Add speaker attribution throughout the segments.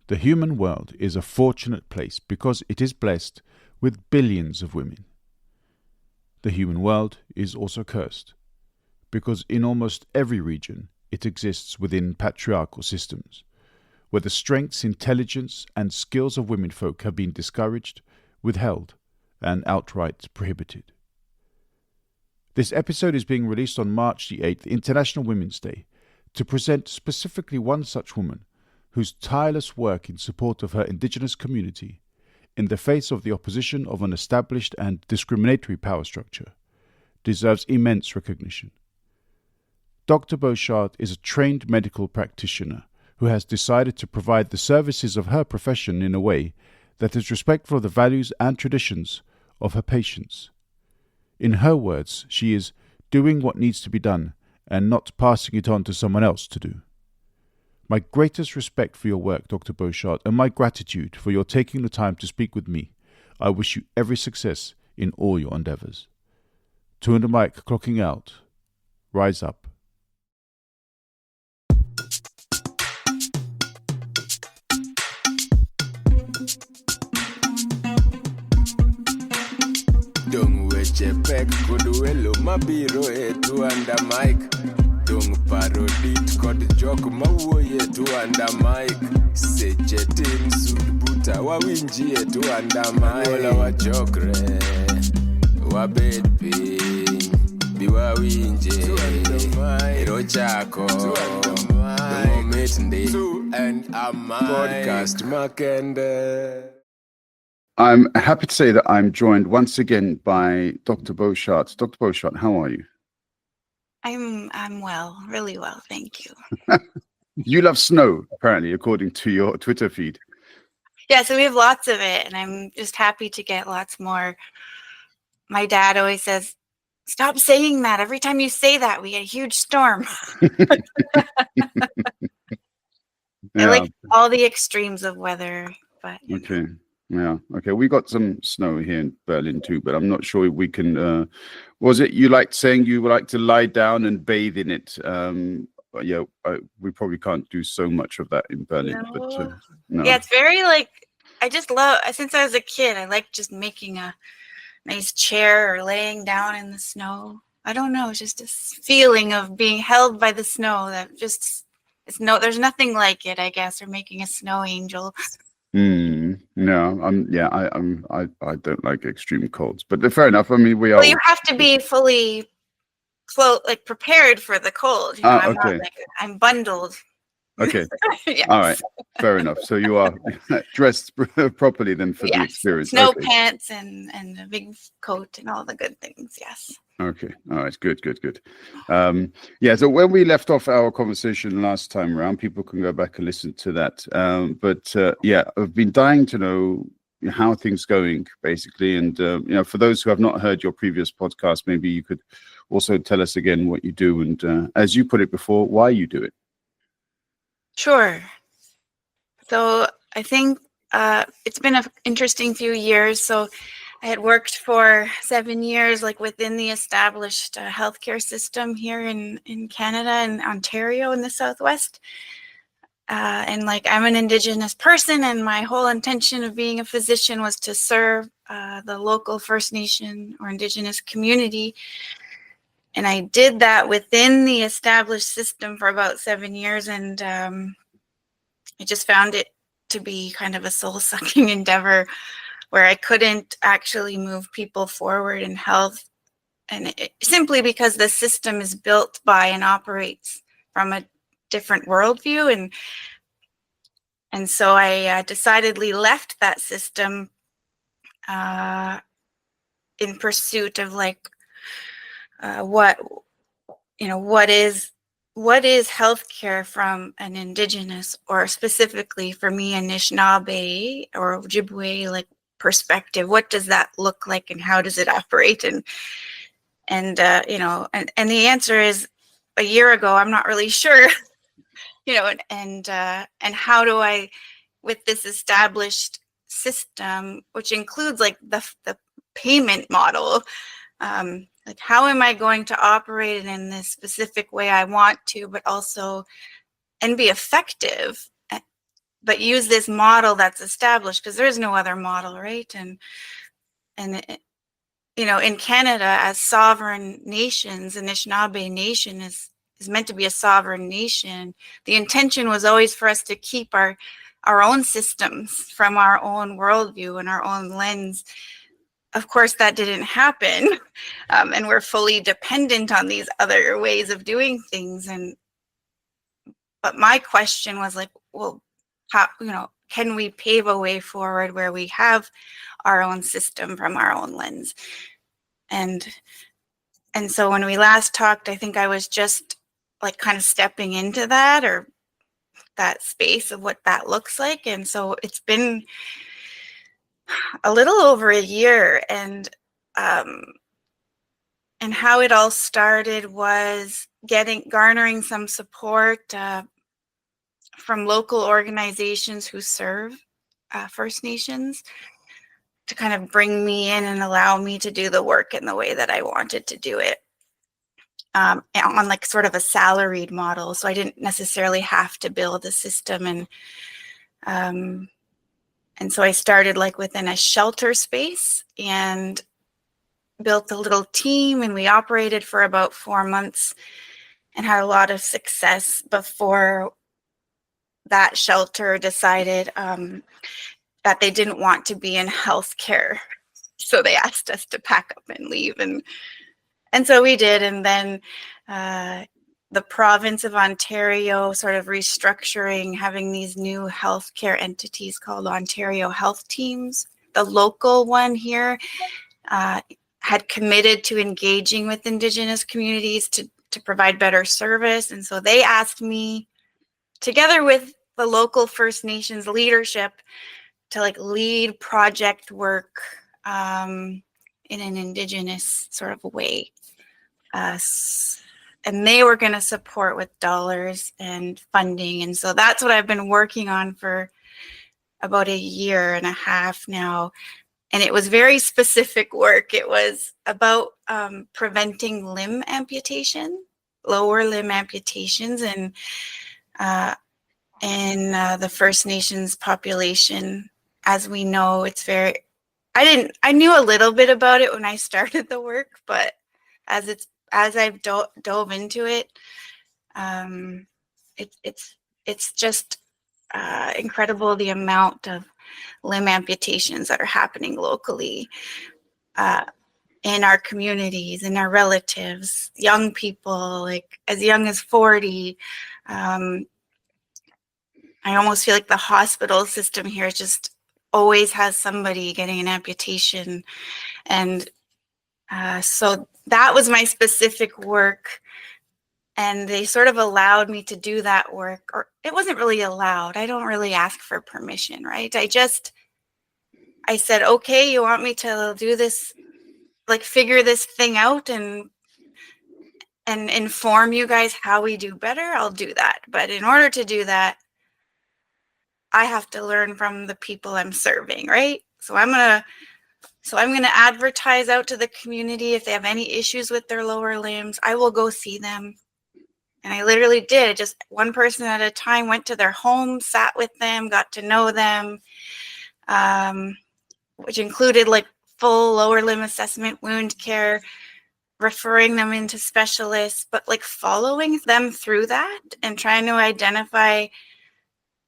Speaker 1: The human world is a fortunate place because it is blessed with billions of women. The human world is also cursed because in almost every region it exists within patriarchal systems, where the strengths, intelligence, and skills of womenfolk have been discouraged, withheld, and outright prohibited. This episode is being released on March the 8th, International Women's Day, to present specifically one such woman whose tireless work in support of her indigenous community, in the face of the opposition of an established and discriminatory power structure, deserves immense recognition. Dr Boshart is a trained medical practitioner who has decided to provide the services of her profession in a way that is respectful of the values and traditions of her patients. In her words, she is doing what needs to be done and not passing it on to someone else to do. My greatest respect for your work, Dr Boshart, and my gratitude for your taking the time to speak with me. I wish you every success in all your endeavours. TwoandaMic clocking out. Rise up.
Speaker 2: Dong weche pek kod welo mabiro e TwoandaMic. Dong parodit kod jok mawuoye TwoandaMic. Seche tin sud buta wawinji e TwoandaMic. Wala wachokre, wabed piny, bi wawinje ero chako momit ndi TwoandaMic podcast makende.
Speaker 1: I'm happy to say that I'm joined once again by Dr Boshart. Dr Boshart, how are you?
Speaker 3: I'm well, really well, thank you.
Speaker 1: You love snow, apparently, according to your Twitter feed.
Speaker 3: Yeah, so we have lots of it, and I'm just happy to get lots more. My dad always says, "Stop saying that. Every time you say that, we get a huge storm." I like all the extremes of weather, but
Speaker 1: okay. Yeah. Okay. We got some snow here in Berlin too, but I'm not sure we can. Was it you liked saying you would like to lie down and bathe in it? But yeah, we probably can't do so much of that in Berlin.
Speaker 3: No.
Speaker 1: But no.
Speaker 3: Yeah, it's very like I just love. Since I was a kid, I like just making a nice chair or laying down in the snow. I don't know, it's just this feeling of being held by the snow that just there's nothing like it, I guess, or making a snow angel.
Speaker 1: No, I don't like extreme colds, but fair enough. I mean,
Speaker 3: Well, you have to be fully prepared for the cold. You know, I'm
Speaker 1: okay.
Speaker 3: not I'm bundled.
Speaker 1: Okay.
Speaker 3: Yes.
Speaker 1: All right. Fair enough. So you are dressed properly then for the experience.
Speaker 3: Snow pants and a big coat and all the good things. Yes.
Speaker 1: Okay. All right. Good. Yeah. So when we left off our conversation last time around, people can go back and listen to that. But yeah, I've been dying to know how things going basically. And, for those who have not heard your previous podcast, maybe you could also tell us again what you do. And as you put it before, why you do it.
Speaker 3: Sure. So I think it's been an interesting few years. So I had worked for 7 years, within the established healthcare system here in Canada and Ontario in the Southwest. And I'm an Indigenous person, and my whole intention of being a physician was to serve the local First Nation or Indigenous community. And I did that within the established system for about 7 years, and I just found it to be kind of a soul-sucking endeavor where I couldn't actually move people forward in health, and simply because the system is built by and operates from a different worldview, and so I decidedly left that system in pursuit of what is healthcare from an Indigenous, or specifically for me, Anishinaabe or Ojibwe perspective. What does that look like, and how does it operate? And the answer is, a year ago, I'm not really sure. And how do I, with this established system, which includes the payment model, how am I going to operate it in this specific way I want to, but also and be effective? but use this model that's established, because there's no other model, right? And you know, in Canada, as sovereign nations, Anishinaabe Nation is meant to be a sovereign nation. The intention was always for us to keep our own systems from our own worldview and our own lens. Of course, that didn't happen, and we're fully dependent on these other ways of doing things. But my question was like, well, how, you know, can we pave a way forward where we have our own system from our own lens? And so when we last talked, I think I was just like kind of stepping into that, or that space of what that looks like. And so it's been a little over a year, and how it all started was garnering some support from local organizations who serve First Nations, to kind of bring me in and allow me to do the work in the way that I wanted to do it, on like sort of a salaried model. So I didn't necessarily have to build a system. And so I started like within a shelter space and built a little team, and we operated for about 4 months and had a lot of success before that shelter decided that they didn't want to be in healthcare. So they asked us to pack up and leave. And so we did. And then the province of Ontario sort of restructuring, having these new healthcare entities called Ontario Health Teams. The local one here had committed to engaging with Indigenous communities to provide better service. And so they asked me, together with the local First Nations leadership, to like lead project work in an Indigenous sort of way. And they were going to support with dollars and funding. And so that's what I've been working on for about 1.5 years now. And it was very specific work. It was about preventing limb amputation, lower limb amputations, and in the First Nations population. As we know, it's very, I knew a little bit about it when I started the work, but as I've dove into it, it's just incredible, the amount of limb amputations that are happening locally in our communities, in our relatives, young people, like as young as 40. I almost feel like the hospital system here just always has somebody getting an amputation. And so that was my specific work. And they sort of allowed me to do that work, or it wasn't really allowed. I don't really ask for permission, right? I said, okay, you want me to do this, like figure this thing out and inform you guys how we do better, I'll do that. But in order to do that, I have to learn from the people I'm serving, right? So I'm gonna advertise out to the community. If they have any issues with their lower limbs, I will go see them. And I literally did, just one person at a time, went to their home, sat with them, got to know them, which included like full lower limb assessment, wound care, referring them into specialists, but like following them through that and trying to identify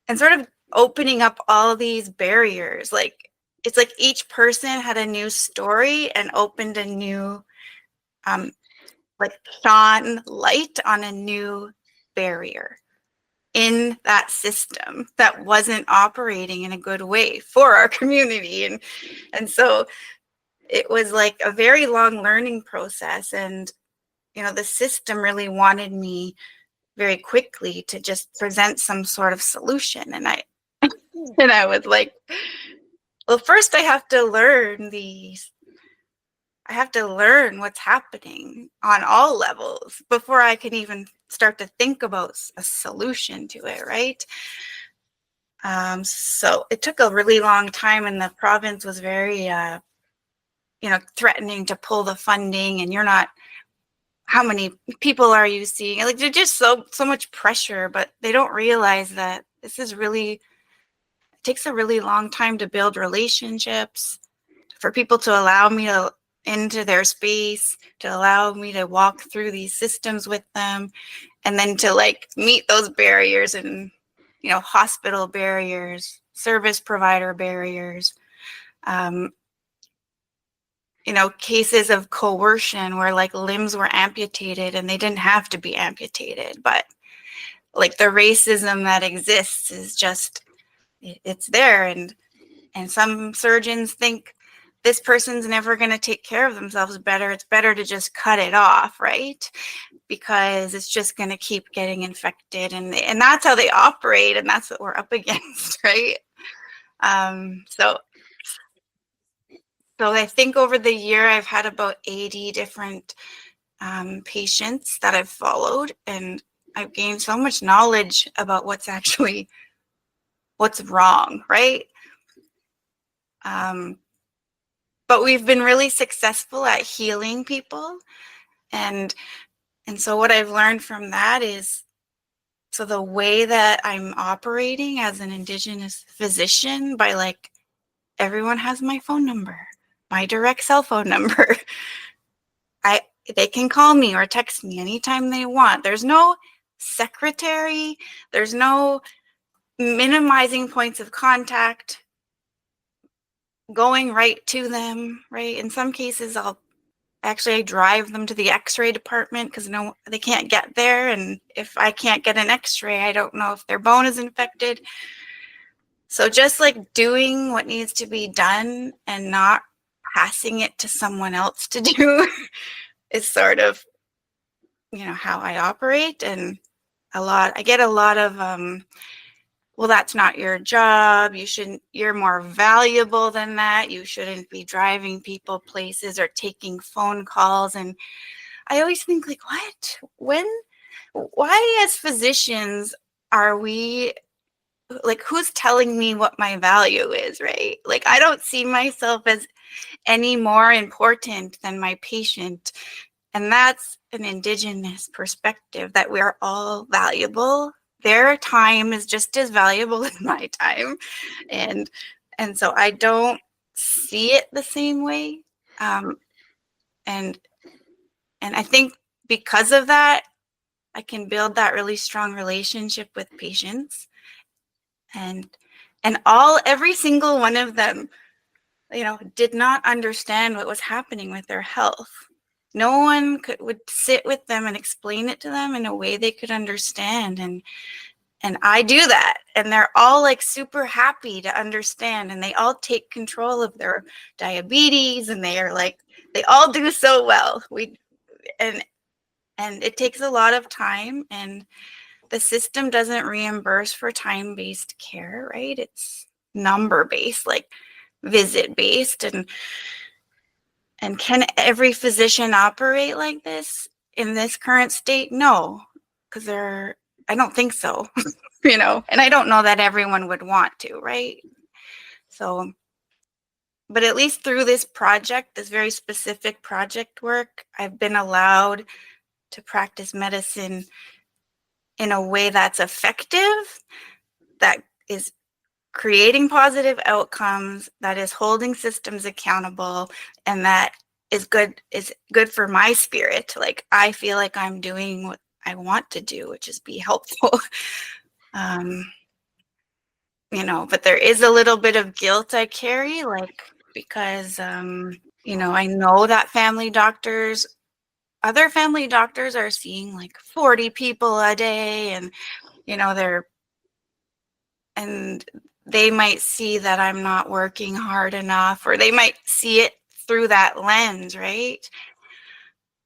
Speaker 3: and sort of opening up all these barriers. Like it's like each person had a new story and opened a new like shone light on a new barrier in that system that wasn't operating in a good way for our community. And so it was like a very long learning process. And you know, the system really wanted me very quickly to just present some sort of solution. And I was like, well, first I have to learn what's happening on all levels before I can even start to think about a solution to it, right? So it took a really long time, and the province was very, threatening to pull the funding, and you're not, how many people are you seeing? Like, there's just so much pressure, but they don't realize that this is really it takes a really long time to build relationships, for people to allow me into their space, to allow me to walk through these systems with them, and then to like meet those barriers and, you know, hospital barriers, service provider barriers, you know, cases of coercion where like limbs were amputated and they didn't have to be amputated, but like the racism that exists is just, it's there. And some surgeons think this person's never going to take care of themselves better. It's better to just cut it off, right? Because it's just going to keep getting infected. And that's how they operate. And that's what we're up against, right? So I think over the year, I've had about 80 different patients that I've followed. And I've gained so much knowledge about what's wrong, right? But we've been really successful at healing people. And so what I've learned from that is, so the way that I'm operating as an Indigenous physician, by like, everyone has my phone number, my direct cell phone number. They can call me or text me anytime they want. There's no secretary. There's no minimizing points of contact, going right to them, right? In some cases, I drive them to the x-ray department because they can't get there. And if I can't get an x-ray, I don't know if their bone is infected. So just like doing what needs to be done and not passing it to someone else to do is sort of, you know, how I operate. And I get a lot of, well, that's not your job. You're more valuable than that. You shouldn't be driving people places or taking phone calls. And I always think like, why as physicians are we, like, who's telling me what my value is, right? Like, I don't see myself as any more important than my patient. And that's an Indigenous perspective, that we're all valuable. Their time is just as valuable as my time. And so I don't see it the same way. And I think because of that, I can build that really strong relationship with patients. And every single one of them, you know, did not understand what was happening with their health. No one would sit with them and explain it to them in a way they could understand. And I do that. And they're all like super happy to understand. And they all take control of their diabetes. And they all do so well. And it takes a lot of time. And the system doesn't reimburse for time-based care, right? It's number-based, like visit-based. And can every physician operate like this in this current state? No, because I don't think so, you know, and I don't know that everyone would want to, right? So, but at least through this project, this very specific project work, I've been allowed to practice medicine in a way that's effective, that is creating positive outcomes, that is holding systems accountable, and that is good for my spirit. Like, I feel like I'm doing what I want to do, which is be helpful. You know, but there is a little bit of guilt I carry, like, because you know, I know that other family doctors are seeing like 40 people a day, and you know, they might see that I'm not working hard enough, or they might see it through that lens, right?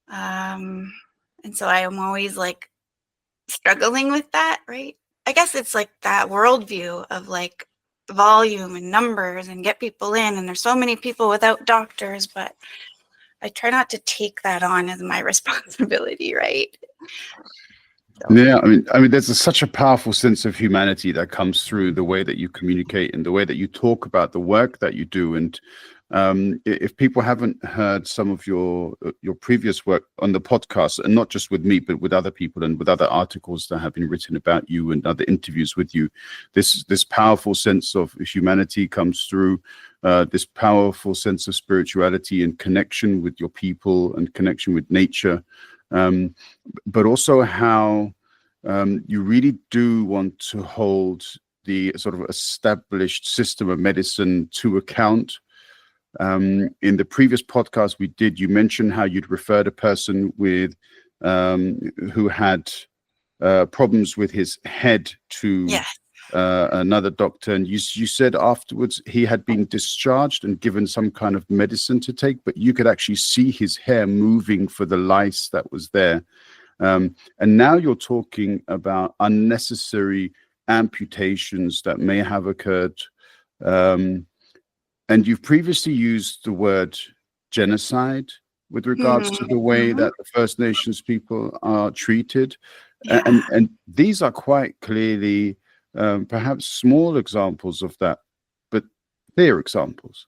Speaker 3: And so I am always like struggling with that, right? I guess it's like that worldview of like volume and numbers and get people in, and there's so many people without doctors, but I try not to take that on as my responsibility, right?
Speaker 1: So. Yeah, I mean, there's such a powerful sense of humanity that comes through the way that you communicate and the way that you talk about the work that you do. And If people haven't heard some of your previous work on the podcast, and not just with me, but with other people and with other articles that have been written about you and other interviews with you, this powerful sense of humanity comes through, this powerful sense of spirituality and connection with your people and connection with nature, but also how you really do want to hold the sort of established system of medicine to account. In the previous podcast we did, you mentioned how you'd referred a person with who had problems with his head to another doctor, and you said afterwards he had been discharged and given some kind of medicine to take, but you could actually see his hair moving for the lice that was there. And now you're talking about unnecessary amputations that may have occurred. And you've previously used the word genocide with regards to the way that the First Nations people are treated. And these are quite clearly perhaps small examples of that, but clear examples.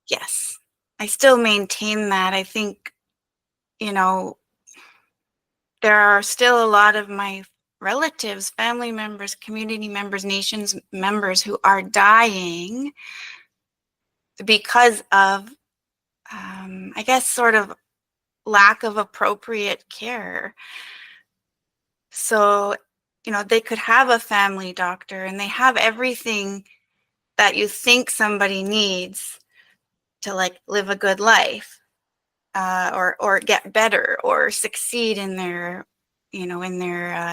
Speaker 3: Yes, I still maintain that. I think, there are still a lot of my relatives, family members, community members, nations members who are dying because of, I guess, sort of lack of appropriate care. So, they could have a family doctor and they have everything that you think somebody needs to live a good life, or get better or succeed in their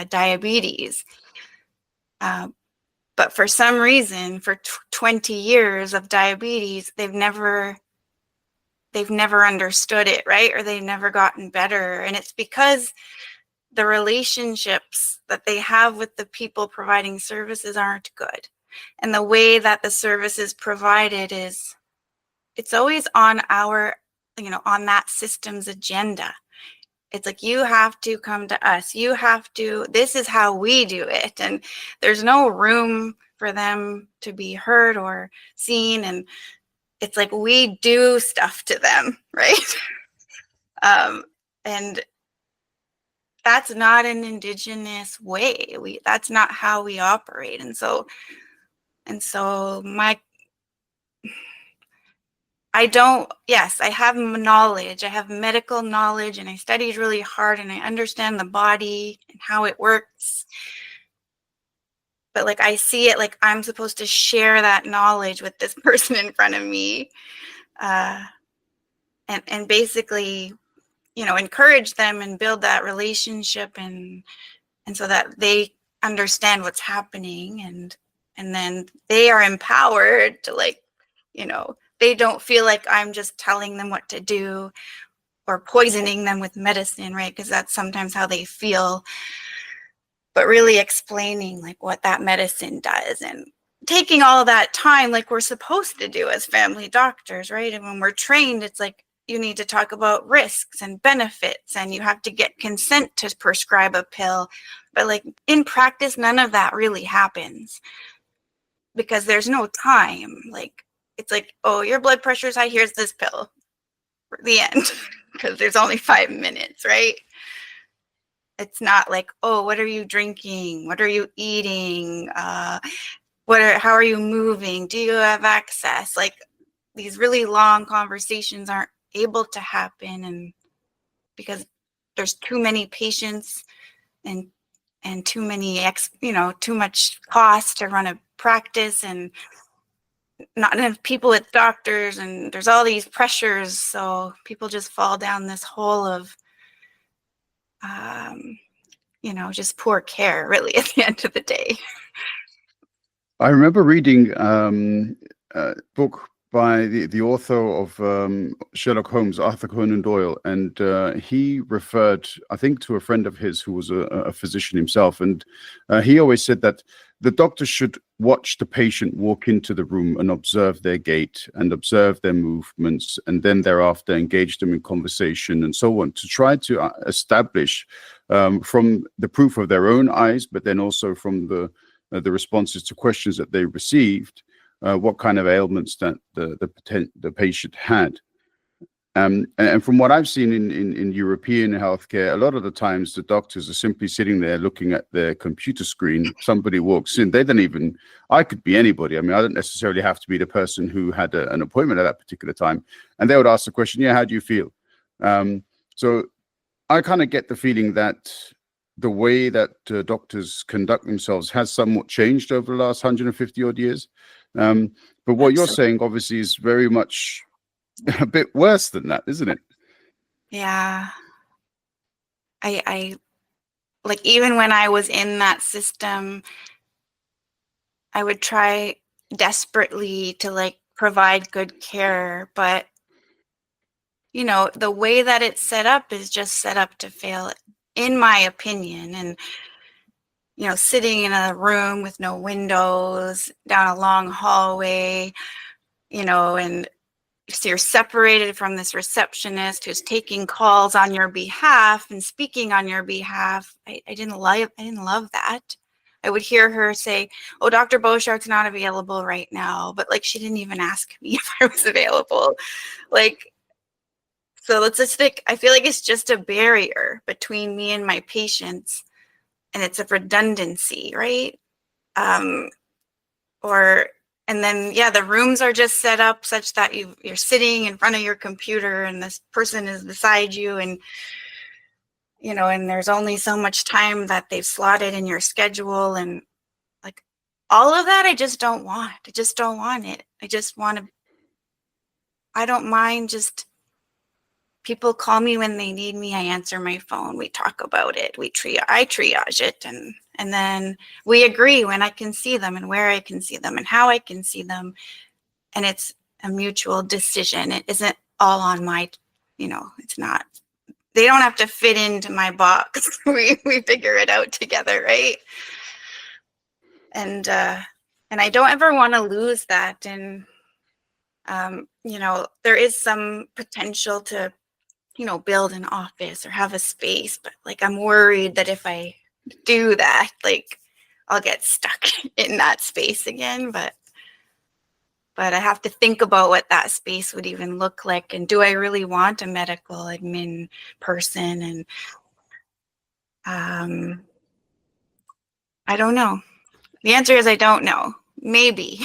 Speaker 3: diabetes. But for some reason, for 20 years of diabetes, they've never understood it, right? Or they've never gotten better. And it's because the relationships that they have with the people providing services aren't good. And the way that the service is provided it's always on on that system's agenda. It's like, you have to come to us. This is how we do it. And there's no room for them to be heard or seen. And it's like, we do stuff to them, right? And that's not an Indigenous way. That's not how we operate. And so I have knowledge, I have medical knowledge, and I studied really hard, and I understand the body and how it works. But I see it like I'm supposed to share that knowledge with this person in front of me, and basically, encourage them and build that relationship, and so that they understand what's happening, and then they are empowered to they don't feel like I'm just telling them what to do or poisoning them with medicine, right? Because that's sometimes how they feel. But really explaining what that medicine does, and taking all that time like we're supposed to do as family doctors, right? And when we're trained, it's like, you need to talk about risks and benefits, and you have to get consent to prescribe a pill. But in practice, none of that really happens because there's no time. It's like, oh, your blood pressure is high, here's this pill. For the end. Because there's only 5 minutes, right? It's not like, oh, what are you drinking? What are you eating? How are you moving? Do you have access? These really long conversations aren't able to happen, and because there's too many patients and too many too much cost to run a practice, and not enough people with doctors, and there's all these pressures, so people just fall down this hole of just poor care, really, at the end of the day.
Speaker 1: I remember reading a book by the author of Sherlock Holmes, Arthur Conan Doyle, and he referred, I think, to a friend of his who was a physician himself, and he always said that the doctor should watch the patient walk into the room and observe their gait and observe their movements, and then thereafter engage them in conversation and so on, to try to establish from the proof of their own eyes, but then also from the responses to questions that they received, what kind of ailments that the patient had. And from what I've seen in European healthcare, a lot of the times the doctors are simply sitting there looking at their computer screen. Somebody walks in, they don't even, I could be anybody. I mean, I don't necessarily have to be the person who had an appointment at that particular time. And they would ask the question, yeah, how do you feel? So I kind of get the feeling that the way that doctors conduct themselves has somewhat changed over the last 150 odd years. But what you're saying obviously is very much a bit worse than that, isn't it?
Speaker 3: Yeah. I like, even when I was in that system, I would try desperately to like provide good care, but you know, the way that it's set up is just set up to fail, in my opinion. And you know, sitting in a room with no windows down a long hallway, you know, and so you're separated from this receptionist who's taking calls on your behalf and speaking on your behalf. I didn't love that. I would hear her say, "Oh, Dr. Boshart's not available right now," but like she didn't even ask me if I was available. Like, so it's just like, I feel like it's just a barrier between me and my patients, and it's a redundancy, right? And then, yeah, the rooms are just set up such that you're sitting in front of your computer and this person is beside you, and, you know, and there's only so much time that they've slotted in your schedule. And like all of that, I just don't want. I just don't want it. I just want to, I don't mind just people call me when they need me. I answer my phone. We talk about it. I triage it. And then we agree when I can see them and where I can see them and how I can see them. And it's a mutual decision. It isn't all on my, you know, it's not, they don't have to fit into my box. we figure it out together, right? And I don't ever want to lose that. And, you know, there is some potential to, you know, build an office or have a space, but like, I'm worried that if I do that, like I'll get stuck in that space again. But I have to think about what that space would even look like. And do I really want a medical admin person? And I don't know. The answer is I don't know. Maybe.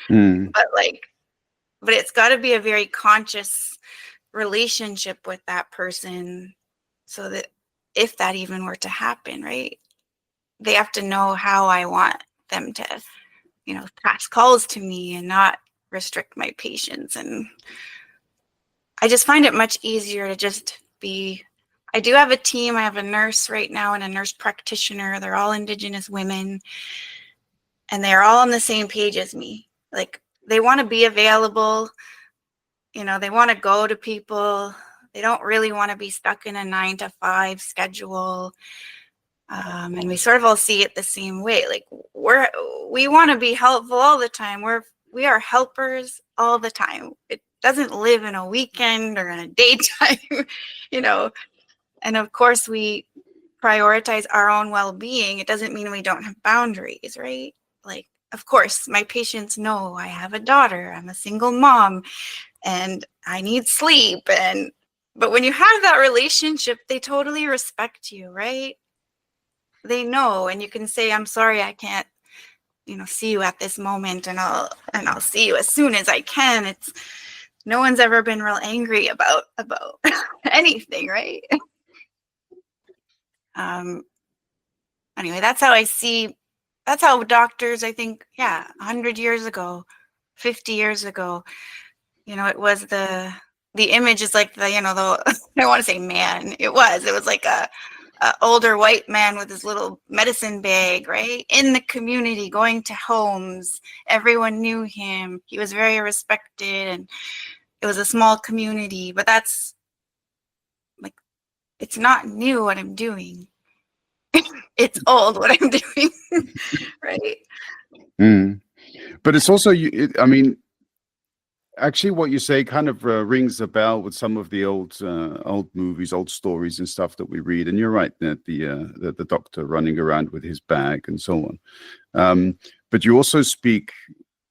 Speaker 3: But it's got to be a very conscious relationship with that person, so that if that even were to happen, right, they have to know how I want them to, you know, pass calls to me and not restrict my patients. And I just find it much easier to just be, I do have a team. I have a nurse right now and a nurse practitioner. They're all Indigenous women, and they're all on the same page as me. Like, they want to be available. You know, they want to go to people. They don't really want to be stuck in a 9-to-5 schedule. And we sort of all see it the same way. Like, we want to be helpful all the time. We are helpers all the time. It doesn't live in a weekend or in a daytime, you know. And of course, we prioritize our own well-being. It doesn't mean we don't have boundaries, right? Like, of course, my patients know I have a daughter. I'm a single mom, and I need sleep. But when you have that relationship, they totally respect you, right? They know, and you can say, "I'm sorry, I can't, you know, see you at this moment, and I'll see you as soon as I can." It's, no one's ever been real angry about anything, right? Anyway, that's how doctors, I think, 100 years ago, 50 years ago, you know, it was the image is like the, you know, the, I want to say man, it was like a older white man with his little medicine bag, right? In the community, going to homes. Everyone knew him. He was very respected, and it was a small community. But that's like, it's not new what I'm doing. It's old what I'm doing, right?
Speaker 1: But it's also, I mean, actually, what you say kind of rings a bell with some of the old movies, old stories and stuff that we read. And you're right, that the doctor running around with his bag and so on. But you also speak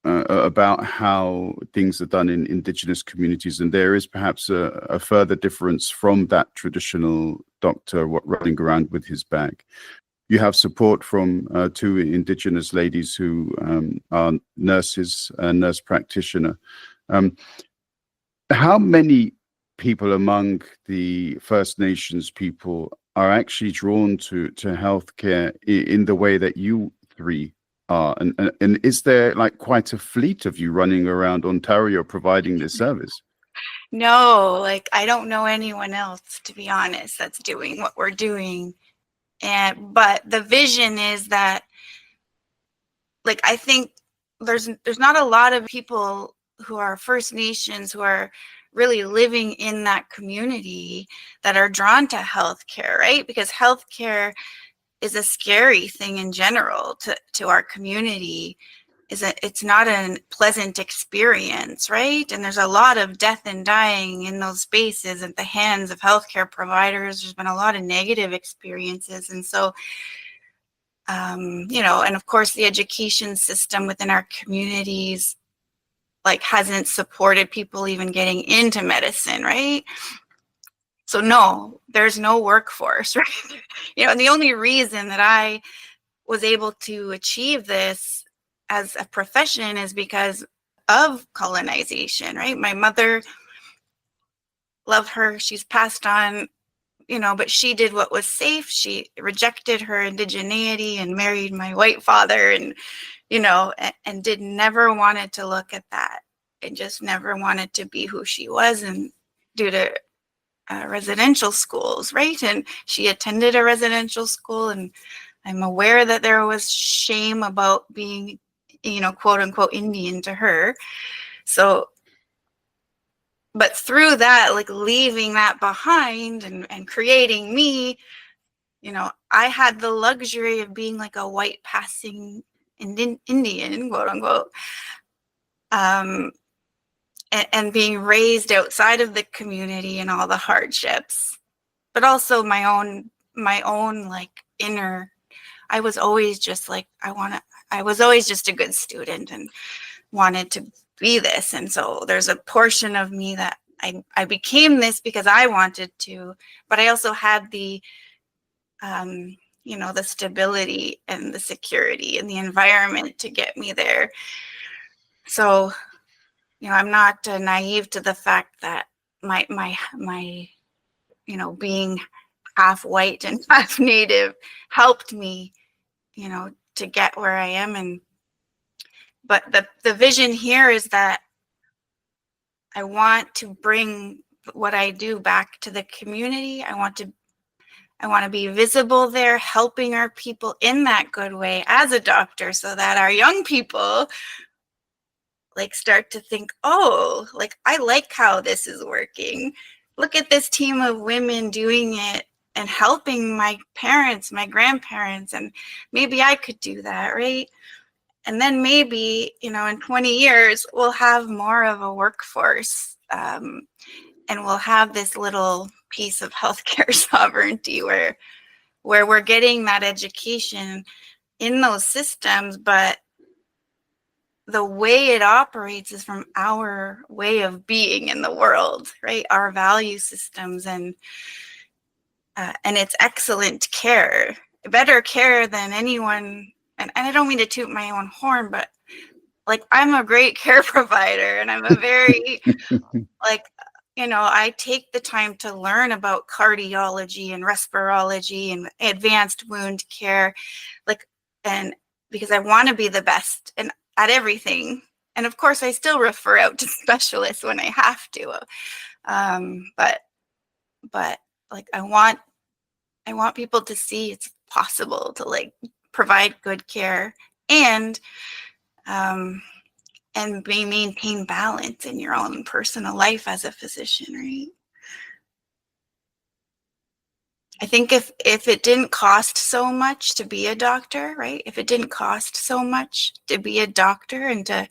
Speaker 1: about how things are done in indigenous communities, and there is perhaps a further difference from that traditional doctor running around with his bag. You have support from two indigenous ladies who are nurses, a nurse practitioner. How many people among the First Nations people are actually drawn to healthcare in the way that you three are? And is there like quite a fleet of you running around Ontario providing this service?
Speaker 3: No, like I don't know anyone else, to be honest, that's doing what we're doing. But the vision is that, like, I think there's not a lot of people who are First Nations who are really living in that community that are drawn to healthcare, right? Because healthcare is a scary thing in general to our community. It's not a pleasant experience, right? And there's a lot of death and dying in those spaces at the hands of healthcare providers. There's been a lot of negative experiences. And so, you know, and of course the education system within our communities like hasn't supported people even getting into medicine, right? So no, there's no workforce, right? You know, and the only reason that I was able to achieve this as a profession is because of colonization, right? My mother, love her, she's passed on, you know, but she did what was safe. She rejected her indigeneity and married my white father, and, you know, and did never wanted to look at that, and just never wanted to be who she was, and due to residential schools, right? And she attended a residential school, and I'm aware that there was shame about being, you know, quote unquote Indian to her. So, but through that, like leaving that behind and creating me, you know, I had the luxury of being like a white passing Indian, quote unquote, and being raised outside of the community and all the hardships, but also my own like inner, I was always just like, I was always just a good student and wanted to be this. And so there's a portion of me that I became this because I wanted to, but I also had the, you know, the stability and the security and the environment to get me there. So, you know, I'm not naive to the fact that my, you know, being half white and half Native helped me, you know, to get where I am. But the vision here is that I want to bring what I do back to the community. I want to be visible there, helping our people in that good way as a doctor, so that our young people like start to think, oh, like I like how this is working. Look at this team of women doing it and helping my parents, my grandparents, and maybe I could do that, right? And then maybe, you know, in 20 years, we'll have more of a workforce, and we'll have this little piece of healthcare sovereignty where we're getting that education in those systems, but the way it operates is from our way of being in the world, right? Our value systems, and it's excellent care, better care than anyone. And I don't mean to toot my own horn, but like I'm a great care provider, and I'm a very like, you know, I take the time to learn about cardiology and respirology and advanced wound care, like, and because I want to be the best and at everything. And of course I still refer out to specialists when I have to. But like I want people to see it's possible to like provide good care and maintain balance in your own personal life as a physician, right? I think if it didn't cost so much to be a doctor, right? If it didn't cost so much to be a doctor and to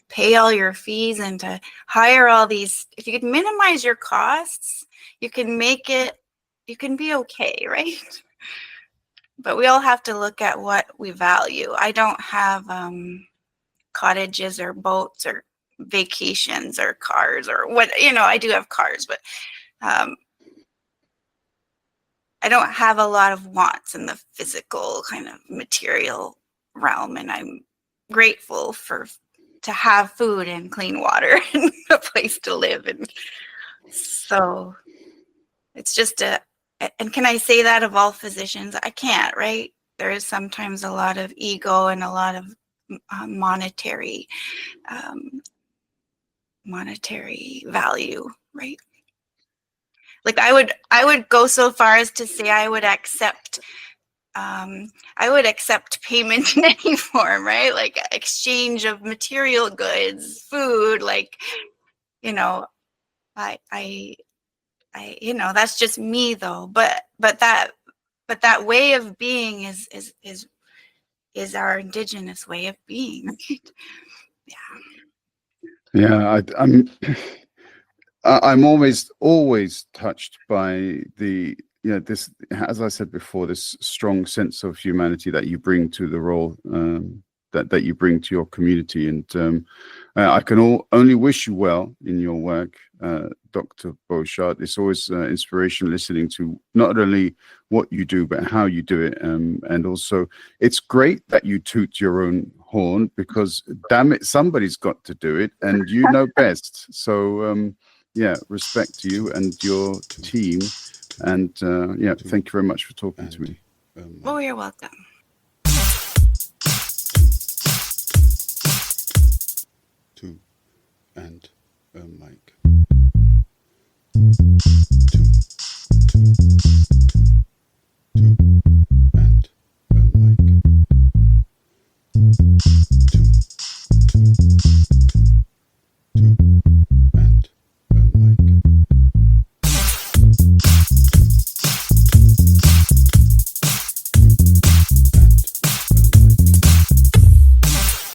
Speaker 3: pay all your fees and to hire all these, if you could minimize your costs, you can be okay, right? But we all have to look at what we value. I don't have cottages or boats or vacations or cars or what, you know, I do have cars, but I don't have a lot of wants in the physical kind of material realm, and I'm grateful to have food and clean water and a place to live. And so it's just and can I say that of all physicians? I can't, right? There is sometimes a lot of ego and a lot of monetary value, right? Like I would go so far as to say I would accept payment in any form, right? Like exchange of material goods, food, like, you know, I you know, that's just me though. But that way of being is our indigenous way of being. Right?
Speaker 1: Yeah, I'm always touched by the, you know, this, as I said before, this strong sense of humanity that you bring to the role, that you bring to your community, and I can only wish you well in your work, Dr. Boshart. It's always inspirational listening to not only what you do but how you do it, and also it's great that you toot your own horn, because damn it, somebody's got to do it, and you know best. So yeah, respect to you and your team, and yeah, thank you very much for talking to me.
Speaker 3: Oh, you're welcome.
Speaker 1: And Mike.